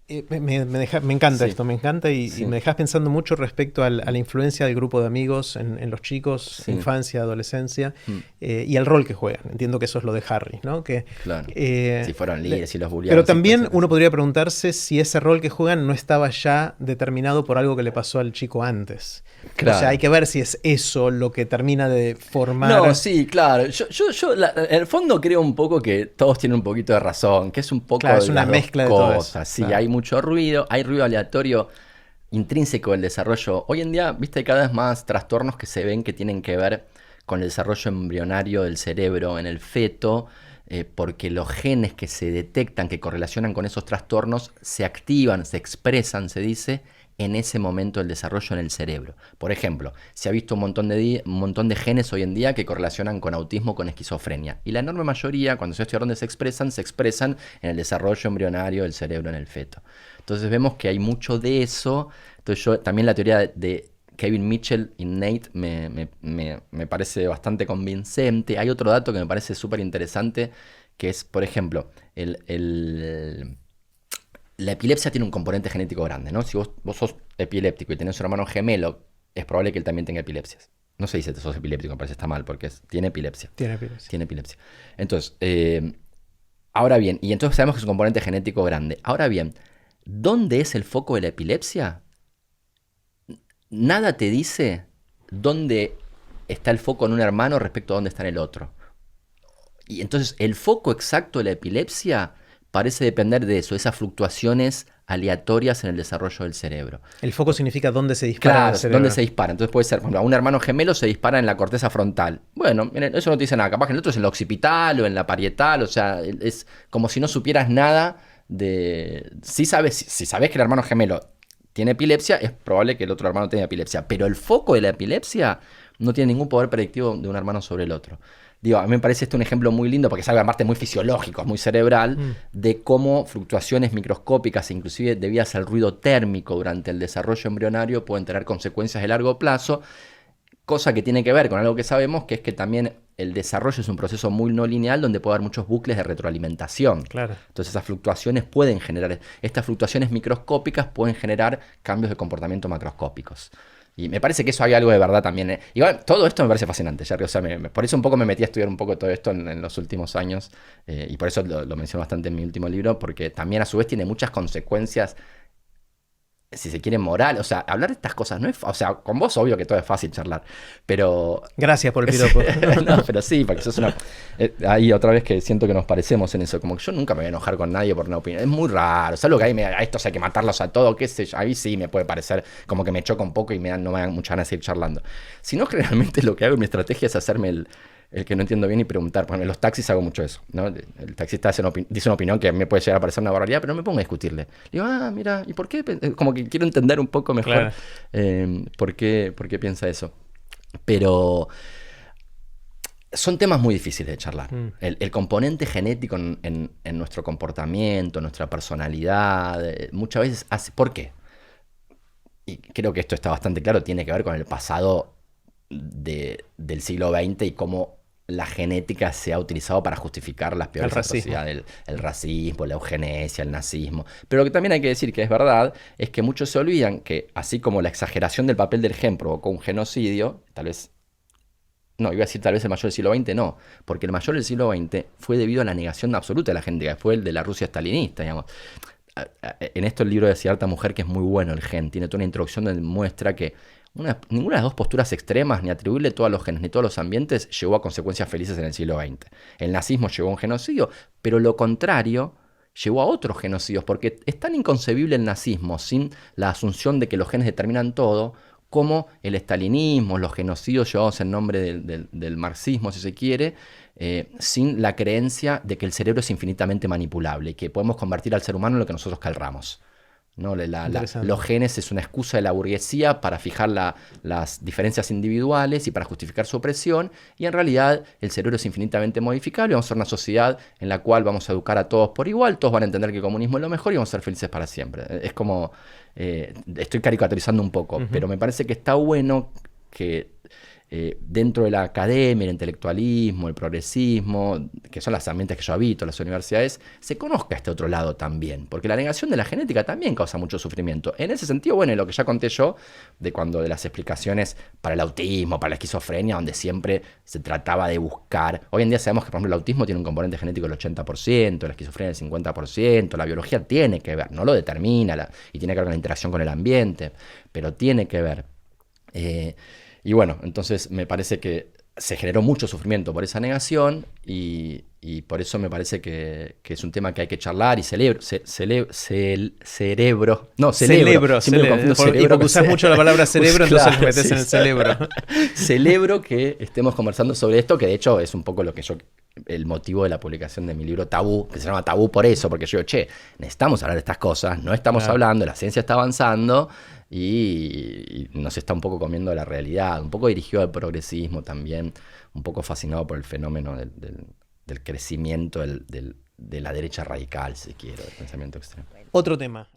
Me encanta Sí, esto, me encanta y sí, me dejas pensando mucho respecto a la influencia del grupo de amigos en los chicos, sí. infancia, adolescencia, Mm, y el rol que juegan. Entiendo que eso es lo de Harry, ¿no? claro. Si Eh, fueron líderes y los pero bulleaban, sí, puede también ser que uno sí. podría preguntarse si ese rol que juegan no estaba ya determinado por algo que le pasó al chico antes. O sea, hay Claro. que ver si es eso lo que termina de No, formar. sí, claro. En el fondo creo un poco que todos tienen un poquito de razón, que es un Claro, poco es de una las dos mezcla de todo eso. cosas. Sí, Claro. hay mucho ruido, hay ruido aleatorio intrínseco del desarrollo. Hoy en día, viste, hay cada vez más trastornos que se ven que tienen que ver con el desarrollo embrionario del cerebro en el feto, porque los genes que se detectan, que correlacionan con esos trastornos, se activan, se expresan, se dice, en ese momento del desarrollo en el cerebro. Por ejemplo, se ha visto un montón de genes hoy en día que correlacionan con autismo, con esquizofrenia. Y la enorme mayoría, cuando se estudia dónde se expresan en el desarrollo embrionario del cerebro en el feto. Entonces vemos que hay mucho de eso. Entonces yo también la teoría de Kevin Mitchell y Nate me parece bastante convincente. Hay otro dato que me parece súper interesante, que es, por ejemplo, la epilepsia tiene un componente genético grande, ¿no? Si vos sos epiléptico y tenés un hermano gemelo, es probable que él también tenga epilepsias. No se dice que sos epiléptico, me parece que está mal, porque tiene epilepsia. Tiene epilepsia. Tiene epilepsia. Entonces, ahora bien, y entonces sabemos que es un componente genético grande. Ahora bien, ¿dónde es el foco de la epilepsia? Nada te dice dónde está el foco en un hermano respecto a dónde está en el otro. Y entonces el foco exacto de la epilepsia parece depender de eso, esas fluctuaciones aleatorias en el desarrollo del cerebro. El foco significa dónde se dispara en el Claro, ¿dónde cerebro. se dispara? Entonces puede ser, por ejemplo, a un hermano gemelo se dispara en la corteza frontal. Bueno, eso no te dice nada. Capaz que en el otro es en la occipital o en la parietal. O sea, es como si no supieras nada de... Si sabes que el hermano gemelo tiene epilepsia, es probable que el otro hermano tenga epilepsia. Pero el foco de la epilepsia no tiene ningún poder predictivo de un hermano sobre el otro. Digo, a mí me parece esto un ejemplo muy lindo porque es algo aparte muy fisiológico, muy cerebral, Mm. de cómo fluctuaciones microscópicas, inclusive debidas al ruido térmico durante el desarrollo embrionario, pueden tener consecuencias de largo plazo, cosa que tiene que ver con algo que sabemos, que es que también el desarrollo es un proceso muy no lineal donde puede haber muchos bucles de retroalimentación. Claro. Entonces esas fluctuaciones pueden generar, estas fluctuaciones microscópicas pueden generar cambios de comportamiento macroscópicos. Y me parece que eso hay algo de verdad también. Igual, todo esto me parece fascinante, Jerry. O sea, por eso un poco me metí a estudiar un poco todo esto en los últimos años. Y por eso lo menciono bastante en mi último libro, porque también a su vez tiene muchas consecuencias, si se quiere, moral. O sea, hablar de estas cosas no es... O sea, con vos obvio que todo es fácil charlar. Pero... Gracias por el piropo. no, pero sí, porque sos una... ahí otra vez que siento que nos parecemos en eso. Como que yo nunca me voy a enojar con nadie por una opinión. Es muy raro. Salvo que ahí a estos hay que matarlos a todos, qué sé yo. Ahí sí me puede parecer como que me choca un poco y no me dan muchas ganas de seguir charlando. Si no, generalmente lo que hago en mi estrategia es hacerme el que no entiendo bien y preguntar. Por ejemplo, en los taxis hago mucho eso, ¿no? El taxista dice una opinión que a mí me puede llegar a parecer una barbaridad, pero no me pongo a discutirle. Le digo, mira, ¿y por qué? Como que quiero entender un poco mejor Claro. por qué piensa eso. Pero son temas muy difíciles de charlar. Mm. El componente genético en nuestro comportamiento, nuestra personalidad, muchas veces hace... ¿Por qué? Y creo que esto está bastante claro, tiene que ver con el pasado del siglo XX y cómo la genética se ha utilizado para justificar las El peores racismo. atrocidades, el racismo, la eugenesia, el nazismo. Pero lo que también hay que decir que es verdad es que muchos se olvidan que así como la exageración del papel del gen provocó un genocidio, tal vez, no, iba a decir tal vez el mayor del siglo XX, no, porque el mayor del siglo XX fue debido a la negación absoluta de la genética, fue el de la Rusia stalinista, digamos. En esto el libro de Cierta Mujer, que es muy bueno el gen, tiene toda una introducción donde muestra que ninguna de las dos posturas extremas, ni atribuirle todos los genes ni todos los ambientes, llevó a consecuencias felices en el siglo XX. El nazismo llevó a un genocidio, pero lo contrario llevó a otros genocidios, porque es tan inconcebible el nazismo sin la asunción de que los genes determinan todo, como el estalinismo, los genocidios llevados en nombre del marxismo, si se quiere, sin la creencia de que el cerebro es infinitamente manipulable y que podemos convertir al ser humano en lo que nosotros querramos, ¿no? Los Interesante. genes es una excusa de la burguesía para fijar las diferencias individuales y para justificar su opresión, y en realidad el cerebro es infinitamente modificable. Vamos a ser una sociedad en la cual vamos a educar a todos por igual, todos van a entender que el comunismo es lo mejor y vamos a ser felices para siempre. Es como, estoy caricaturizando un poco, Ujú. pero me parece que está bueno que dentro de la academia, el intelectualismo, el progresismo, que son los ambientes que yo habito, las universidades, se conozca este otro lado también, porque la negación de la genética también causa mucho sufrimiento. En ese sentido, bueno, lo que ya conté yo, de las explicaciones para el autismo, para la esquizofrenia, donde siempre se trataba de buscar. Hoy en día sabemos que, por ejemplo, el autismo tiene un componente genético del 80%, la esquizofrenia del 50%, la biología tiene que ver, no lo determina, y tiene que ver con la interacción con el ambiente, pero tiene que ver. Y bueno, entonces me parece que se generó mucho sufrimiento por esa negación y por eso me parece que es un tema que hay que charlar y celebro, siempre me confundo cerebro, y porque usás mucho la palabra cerebro, claro, entonces metes en el cerebro. Celebro que estemos conversando sobre esto, que de hecho es un poco el motivo de la publicación de mi libro Tabú, que se llama Tabú por eso, porque yo digo, necesitamos hablar de estas cosas, no estamos hablando, la ciencia está avanzando y nos está un poco comiendo la realidad, un poco dirigido al progresismo también, un poco fascinado por el fenómeno del crecimiento de la derecha radical, si quiero, del pensamiento extremo. Otro tema.